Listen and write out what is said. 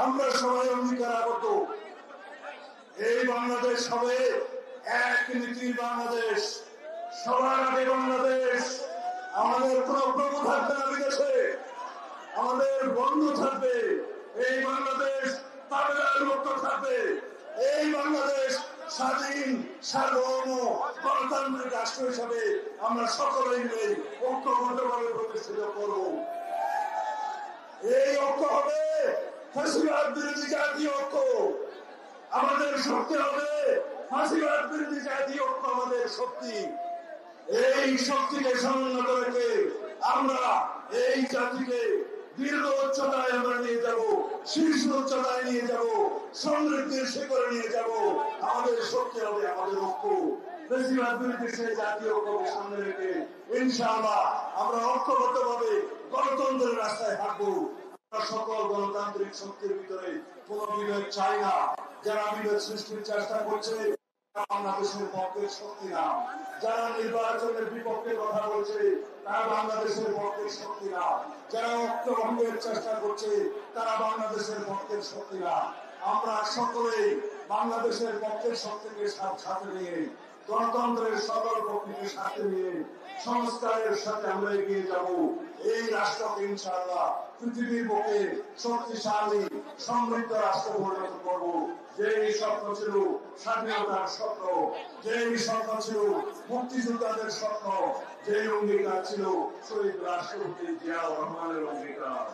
আমরা সবাই অঙ্গীকারাবদ্ধ এই বাংলাদেশ হবে এক নীতির বাংলাদেশ, সবার আগে বাংলাদেশ। আমাদের কোন প্রভু থাকবে না বিদেশে, আমাদের বন্ধু থাকবে। এই বাংলাদেশ তাবেদার মুক্ত থাকবে। এই বাংলাদেশ স্বাধীন সার্বভৌম গণতান্ত্রিক রাষ্ট্র হিসাবে আমরা সকলেই মিলে ঐক্যবদ্ধভাবে প্রতিষ্ঠিত করব। এই ঐক্য হবে ফাঁসিবাদ বিরোধী জাতীয় ঐক্য। আমাদের শক্তি হবে ফাঁসিবাদ বিরোধী জাতীয় ঐক্য, আমাদের শক্তি। এই শক্তিকে সমুন্নত রেখে আমরা এই জাতিকে দীর্ঘ উচ্চতায় আমরা নিয়ে যাব, শীর্ষ উচ্চতায় নিয়ে যাব, সমৃদ্ধির শিখরে নিয়ে যাব। আমাদের শক্তি হবে আমাদের ঐক্য। ফাঁসিবাদ বিরোধী সেই জাতীয় ঐক্যকে সামনে রেখে ইনশাআল্লাহ আমরা ঐক্যবদ্ধভাবে গণতন্ত্রের রাস্তায় হাঁটবো। সকল গণতান্ত্রিক শক্তির ভিতরে কোন বিভেদ চাই না। যারা বিভেদ সৃষ্টির চেষ্টা করছে বাংলাদেশের পক্ষের শক্তি না। যারা নির্বাচনের বিপক্ষে কথা বলছে তারা বাংলাদেশের পক্ষের শক্তি না। যারা ঐক্য ভঙ্গের চেষ্টা করছে তারা বাংলাদেশের পক্ষের শক্তি না। আমরা সকলেই বাংলাদেশের পক্ষের শক্তিকে সাথে নিয়ে, গণতন্ত্রের সকল পক্ষকে সাথে নিয়ে সংস্কারের সাথে আমরা এগিয়ে যাব। এই রাষ্ট্রকে ইনশাআল্লাহ পৃথিবীর বুকে শক্তিশালী সমৃদ্ধ রাষ্ট্র পরিণত করব। যেই স্বপ্ন ছিল স্বাধীনতার স্বপ্ন, যেই স্বপ্ন ছিল মুক্তিযোদ্ধাদের স্বপ্ন, যেই অঙ্গীকার ছিল শহীদ রাষ্ট্রপতি জিয়াউর রহমানের অঙ্গীকার।